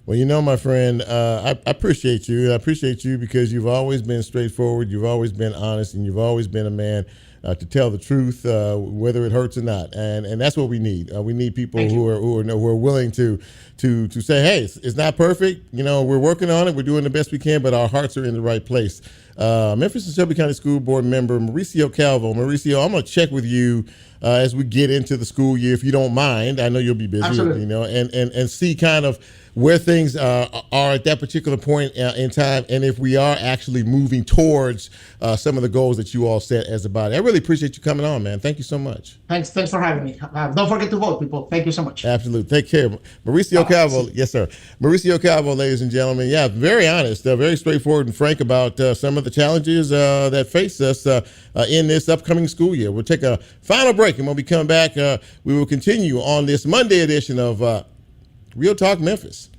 Well, my friend, I appreciate you. I appreciate you because you've always been straightforward, you've always been honest, and you've always been a man to tell the truth, whether it hurts or not. And that's what we need. We need people who are willing to say, hey, it's not perfect. We're working on it. We're doing the best we can, but our hearts are in the right place. Memphis and Shelby County School Board member Mauricio Calvo. Mauricio, I'm going to check with you as we get into the school year, if you don't mind. I know you'll be busy, Absolutely. and see kind of where things are at that particular point in time, and if we are actually moving towards some of the goals that you all set as a body. I really appreciate you coming on, man. Thank you so much. Thanks for having me. Don't forget to vote, people. Thank you so much. Absolutely. Take care. Mauricio Calvo. Yes, sir. Mauricio Calvo, ladies and gentlemen. Yeah, very honest, very straightforward and frank about some of the challenges that face us in this upcoming school year. We'll take a final break, and when we come back, we will continue on this Monday edition of Real Talk Memphis.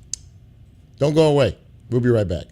Don't go away. We'll be right back.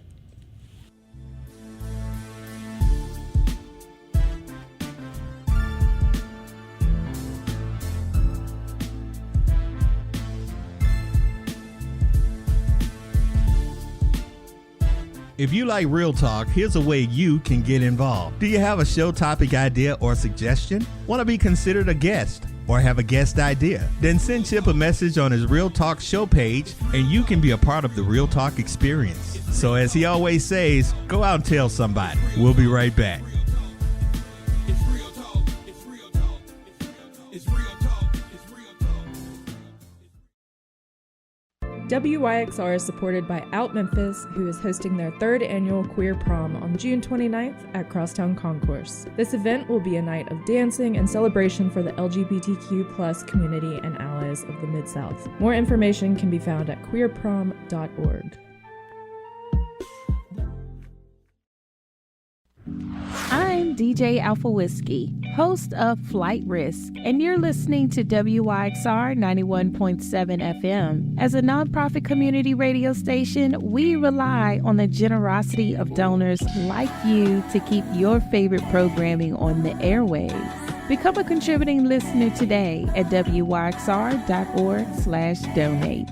If you like Real Talk, here's a way you can get involved. Do you have a show topic idea or suggestion? Want to be considered a guest or have a guest idea? Then send Chip a message on his Real Talk show page and you can be a part of the Real Talk experience. So as he always says, go out and tell somebody. We'll be right back. WYXR is supported by Out Memphis, who is hosting their third annual Queer Prom on June 29th at Crosstown Concourse. This event will be a night of dancing and celebration for the LGBTQ+ community and allies of the Mid-South. More information can be found at queerprom.org. I'm DJ Alpha Whiskey, host of Flight Risk, and you're listening to WYXR 91.7 FM. As a nonprofit community radio station, we rely on the generosity of donors like you to keep your favorite programming on the airwaves. Become a contributing listener today at wyxr.org/donate.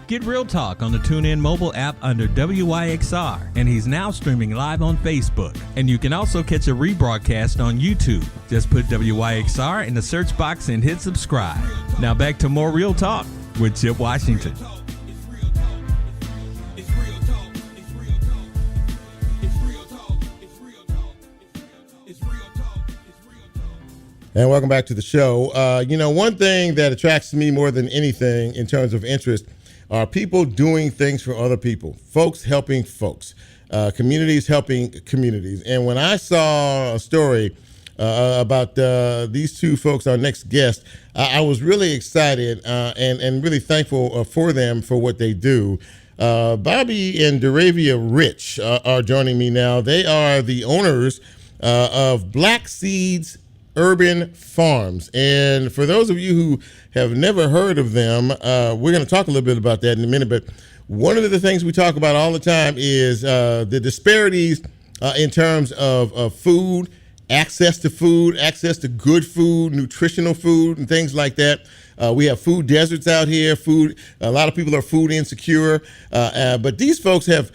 Get Real Talk on the TuneIn mobile app under WYXR, and he's now streaming live on Facebook. And you can also catch a rebroadcast on YouTube. Just put WYXR in the search box and hit subscribe. Now back to more Real Talk with Chip Washington. And welcome back to the show. One thing that attracts me more than anything in terms of interest are people doing things for other people, folks helping folks, communities helping communities. And when I saw a story about these two folks, our next guest, I was really excited and really thankful for them for what they do. Bobby and Derravia Rich are joining me now. They are the owners of Black Seeds Urban Farms. And for those of you who have never heard of them, we're going to talk a little bit about that in a minute. But one of the things we talk about all the time is the disparities in terms of food, access to good food, nutritional food, and things like that. We have food deserts out here. A lot of people are food insecure, but these folks have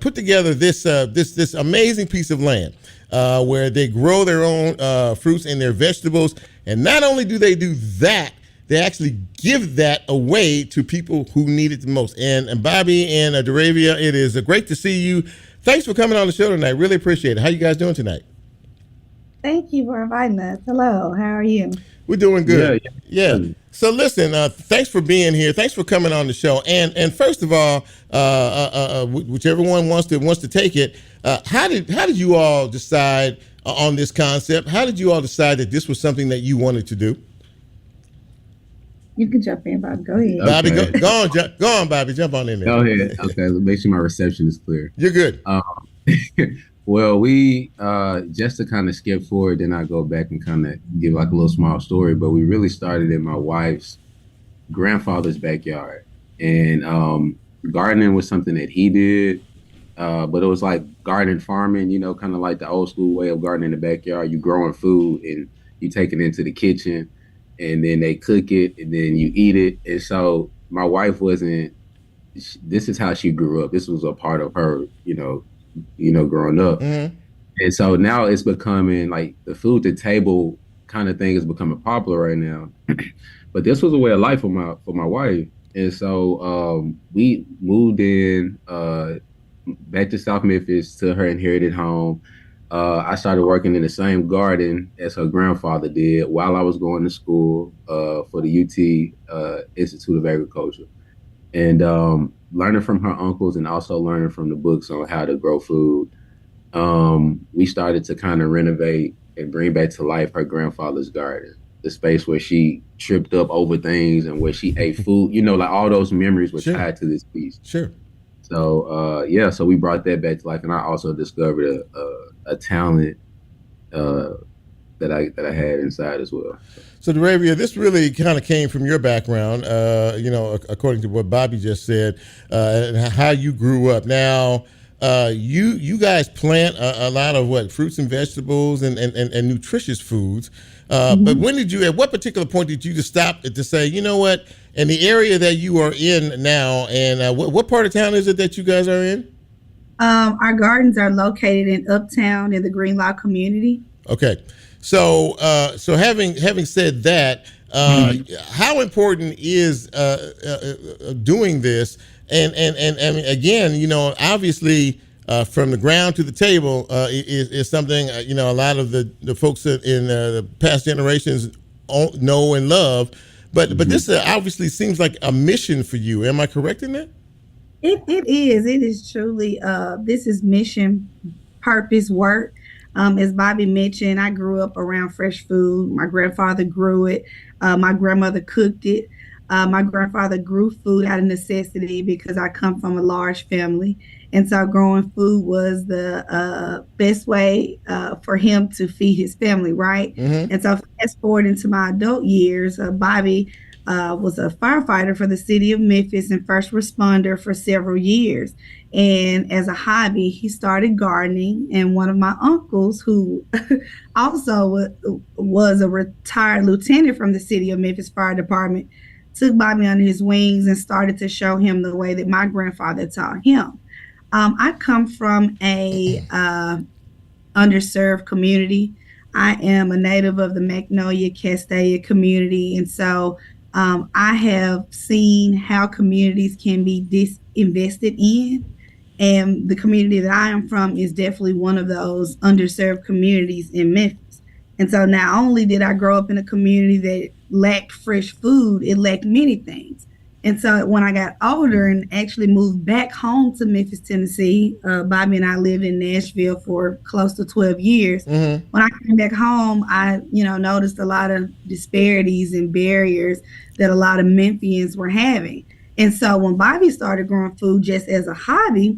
put together this amazing piece of land where they grow their own fruits and their vegetables. And not only do they do that, they actually give that away to people who need it the most. And Bobby and Derravia, it is great to see you. Thanks for coming on the show tonight. Really appreciate it. How you guys doing tonight? Thank you for inviting us. Hello, how are you? We're doing good. Yeah. So listen, thanks for being here. Thanks for coming on the show. And first of all, whichever one wants to take it, how did you all decide on this concept? How did you all decide that this was something that you wanted to do? You can jump in, Bobby. Go ahead. Bobby, okay. Go on, Bobby. Jump on in there. Go ahead. Okay, make sure my reception is clear. You're good. Well, we just to kind of skip forward, then I go back and kind of give like a little small story. But we really started in my wife's grandfather's backyard, and gardening was something that he did. But it was like garden farming, kind of like the old school way of gardening in the backyard. You growing food and you take it into the kitchen, and then they cook it, and then you eat it. And so my wife this is how she grew up. This was a part of her, growing up. Mm-hmm. And so now it's becoming like the food to table kind of thing is becoming popular right now. But this was a way of life for my wife. And so we moved in back to South Memphis to her inherited home. I started working in the same garden as her grandfather did while I was going to school for the UT Institute of Agriculture. And learning from her uncles and also learning from the books on how to grow food, we started to kind of renovate and bring back to life her grandfather's garden, the space where she tripped up over things and where she ate food, like all those memories were tied to this piece. Sure. So, so we brought that back to life. And I also discovered a talent that I had inside as well. So, Derravia, this really kind of came from your background, according to what Bobby just said, and how you grew up. Now, you guys plant a lot of fruits and vegetables and nutritious foods. But at what particular point did you just stop to say, you know what, in the area that you are in now, and what part of town is it that you guys are in? Our gardens are located in Uptown in the Greenlaw community. Okay. So having said that, how important is doing this? And I mean, again, obviously, from the ground to the table is something a lot of the folks in the past generations know and love. But this obviously seems like a mission for you. Am I correct in that? It is. It is truly. This is mission, purpose work. As Bobby mentioned, I grew up around fresh food. My grandfather grew it. My grandmother cooked it. My grandfather grew food out of necessity because I come from a large family. And so growing food was the best way for him to feed his family, right? Mm-hmm. And so fast forward into my adult years, Bobby was a firefighter for the city of Memphis and first responder for several years. And as a hobby, he started gardening. And one of my uncles, who also was a retired lieutenant from the city of Memphis Fire Department, took Bobby under his wings and started to show him the way that my grandfather taught him. I come from a underserved community. I am a native of the Magnolia Castaic community. And so I have seen how communities can be disinvested in. And the community that I am from is definitely one of those underserved communities in Memphis. And so not only did I grow up in a community that lacked fresh food, it lacked many things. And so when I got older and actually moved back home to Memphis, Tennessee, Bobby and I lived in Nashville for close to 12 years. Mm-hmm. When I came back home, I, noticed a lot of disparities and barriers that a lot of Memphians were having. And so when Bobby started growing food just as a hobby,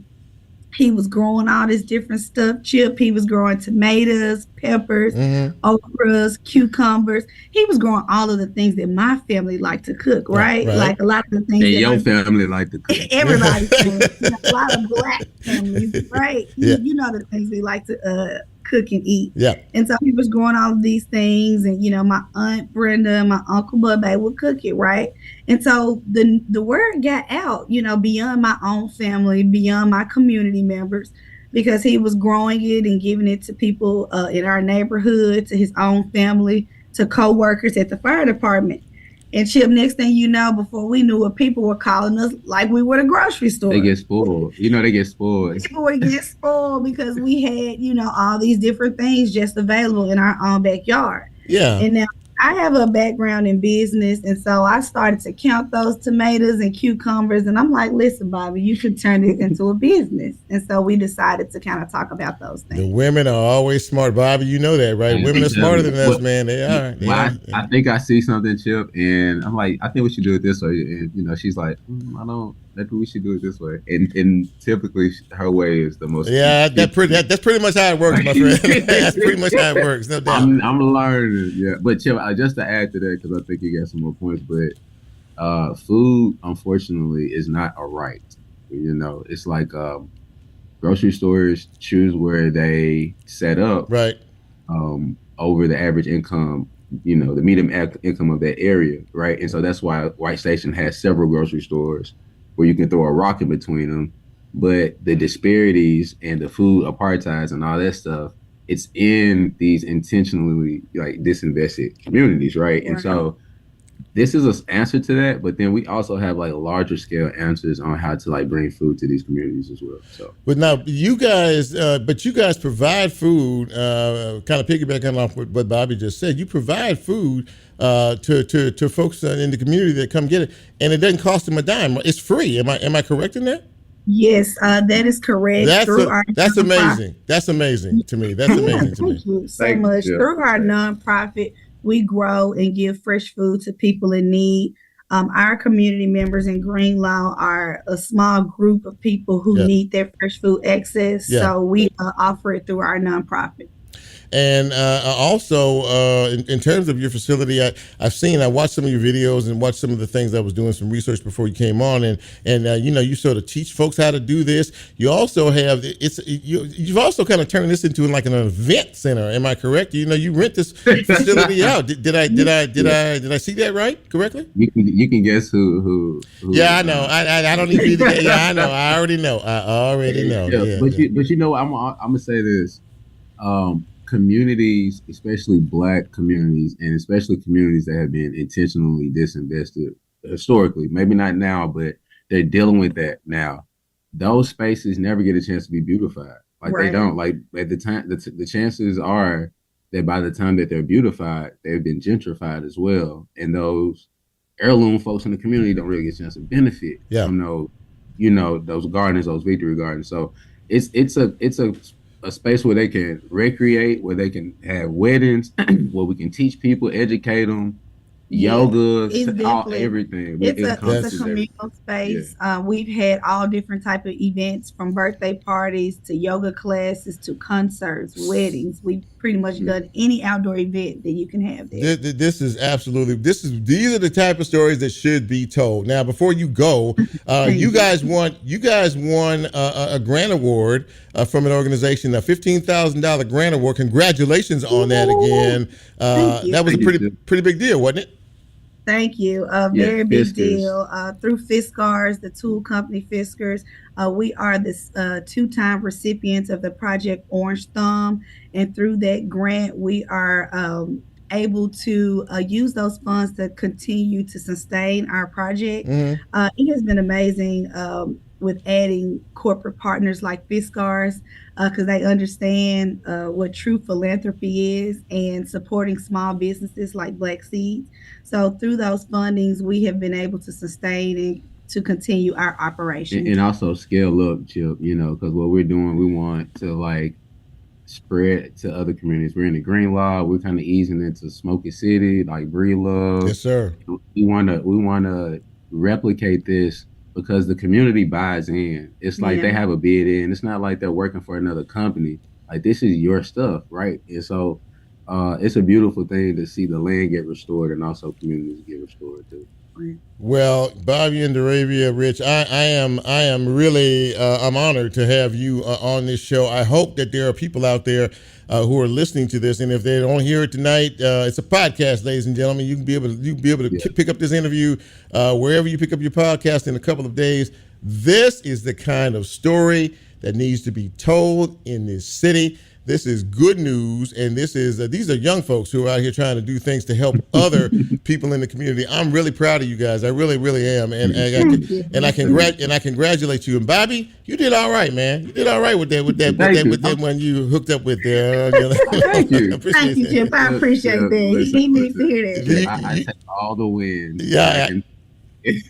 he was growing all this different stuff. Chip, he was growing tomatoes, peppers, okras, cucumbers. He was growing all of the things that my family liked to cook, right? Like a lot of the things that your family liked to cook. Everybody's family. A lot of Black families, right? Yeah. You know the things we like to cook and eat. Yeah. And so he was growing all of these things, and my Aunt Brenda and my Uncle Bubba would cook it, right? And so the word got out, beyond my own family, beyond my community members, because he was growing it and giving it to people in our neighborhood, to his own family, to co-workers at the fire department. And Chip, next thing you know, before we knew it, people were calling us like we were the grocery store. They get spoiled. They get spoiled. People would get spoiled because we had, all these different things just available in our own backyard. Yeah. And now I have a background in business, and so I started to count those tomatoes and cucumbers, and I'm like, listen, Bobby, you should turn it into a business. And so we decided to kind of talk about those things. The women are always smart, Bobby. You know that, right? Women are smarter than us, man. They are. I think I see something, Chip, and I'm like, I think we should do it this way. And she's like, I don't. Maybe we should do it this way. And typically her way is the most. Yeah, that's pretty much how it works, my friend. That's pretty much how it works. No doubt. I'm learning. Yeah, but Chip, just to add to that, because I think you got some more points. But food, unfortunately, is not a right. It's like grocery stores choose where they set up. Right. Over the average income. The median income of that area, right? And so that's why White Station has several grocery stores where you can throw a rock in between them. But the disparities and the food apartheid and all that stuff, it's in these intentionally disinvested communities, right? And so this is an answer to that, but then we also have larger scale answers on how to bring food to these communities as well. So, but now you guys provide food. Kind of piggybacking off what Bobby just said, you provide food to folks in the community that come get it, and it doesn't cost them a dime. It's free. Am I correct in that? Yes, that is correct. That's amazing. That's amazing to me. That's amazing to me. Thank you so much. Through our nonprofit, we grow and give fresh food to people in need. Our community members in Greenlaw are a small group of people who need their fresh food access. Yeah. So we offer it through our nonprofit. And also, in terms of your facility, I watched some of your videos and watched some of the things. I was doing some research before you came on, and you sort of teach folks how to do this. You also have you've also kind of turned this into like an event center. Am I correct? You rent this facility out. Did I see that right? Correctly? You can guess who. Yeah, I know. I don't need to. Yeah, I know. I already know. Yeah, but you know, I'm gonna say this. Communities, especially Black communities, and especially communities that have been intentionally disinvested historically, maybe not now, but they're dealing with that now. Those spaces never get a chance to be beautified. They don't. Like at the time, the chances are that by the time that they're beautified, they've been gentrified as well, and those heirloom folks in the community don't really get a chance to benefit from those gardens, those victory gardens. So it's a space where they can recreate, where they can have weddings, where we can teach people, educate them, yoga, everything. It's a communal space. Yeah. We've had all different type of events, from birthday parties to yoga classes to concerts, weddings. We've pretty much done any outdoor event that you can have there. These are the type of stories that should be told. Now, before you go, you guys won a grant award from an organization, a $15,000 grant award. Congratulations on that again. That was a pretty big deal, wasn't it? Thank you. Very big deal. Through Fiskars, the tool company Fiskars, we are the 2-time recipients of the Project Orange Thumb. And through that grant, we are able to use those funds to continue to sustain our project. Mm-hmm. It has been amazing with adding corporate partners like Fiskars, because they understand what true philanthropy is, and supporting small businesses like Black Seeds. So through those fundings, we have been able to sustain and to continue our operation. And also scale up, Chip, because what we're doing, we want to spread to other communities. We're in the Green Law. We're kind of easing into Smoky City, like Breed Love. Yes, sir. We want to replicate this because the community buys in. It's like they have a bid in. It's not like they're working for another company. Like, this is your stuff, right? And so it's a beautiful thing to see the land get restored and also communities get restored too. Well, Bobby and Derravia, Rich, I am really I'm honored to have you on this show. I hope that there are people out there who are listening to this, and if they don't hear it tonight, it's a podcast, ladies and gentlemen. You can be able to pick up this interview wherever you pick up your podcast in a couple of days. This is the kind of story that needs to be told in this city. This is good news, and these are young folks who are out here trying to do things to help other people in the community. I'm really proud of you guys. I really, really am, and I congratulate you. And Bobby, you did all right, man. You did all right with that when you hooked up with there. Thank you. Thank you, Chip. I appreciate that. He needs to hear that. I take all the wins. Yeah.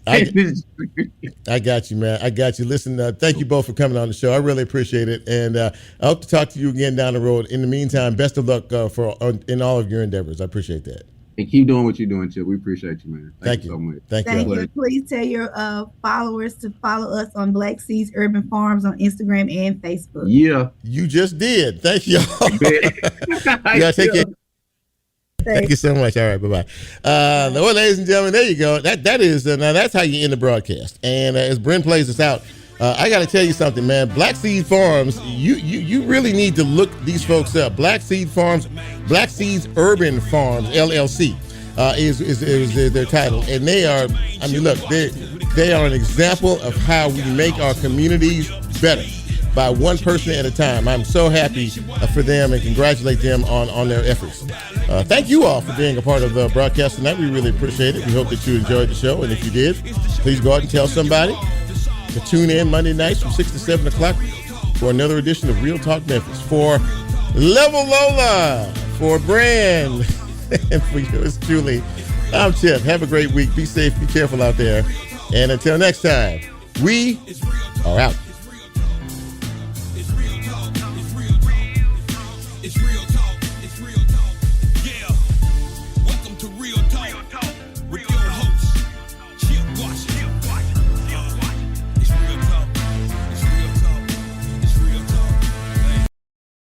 I got you, man. I got you. Listen, thank you both for coming on the show. I really appreciate it, and I hope to talk to you again down the road. In the meantime, best of luck in all of your endeavors. I appreciate that. And keep doing what you're doing, Chip. We appreciate you, man. Thank you so much. Thank you. Please tell your followers to follow us on Black Seeds Urban Farms on Instagram and Facebook. Yeah, you just did. Thank you. Yeah, take care. Thank you so much. All right, bye-bye. Well, ladies and gentlemen, there you go. That is now that's how you end the broadcast. And as Brent plays us out, I got to tell you something, man. Black Seed Farms, you really need to look these folks up. Black Seed Farms, Black Seeds Urban Farms LLC is their title, and they are. I mean, look, they are an example of how we make our communities better, by one person at a time. I'm so happy for them and congratulate them on their efforts. Thank you all for being a part of the broadcast tonight. We really appreciate it. We hope that you enjoyed the show. And if you did, please go out and tell somebody to tune in Monday nights from 6 to 7 o'clock for another edition of Real Talk Memphis. For Level Lola, for Brand, and for yours truly, I'm Chip. Have a great week. Be safe. Be careful out there. And until next time, we are out.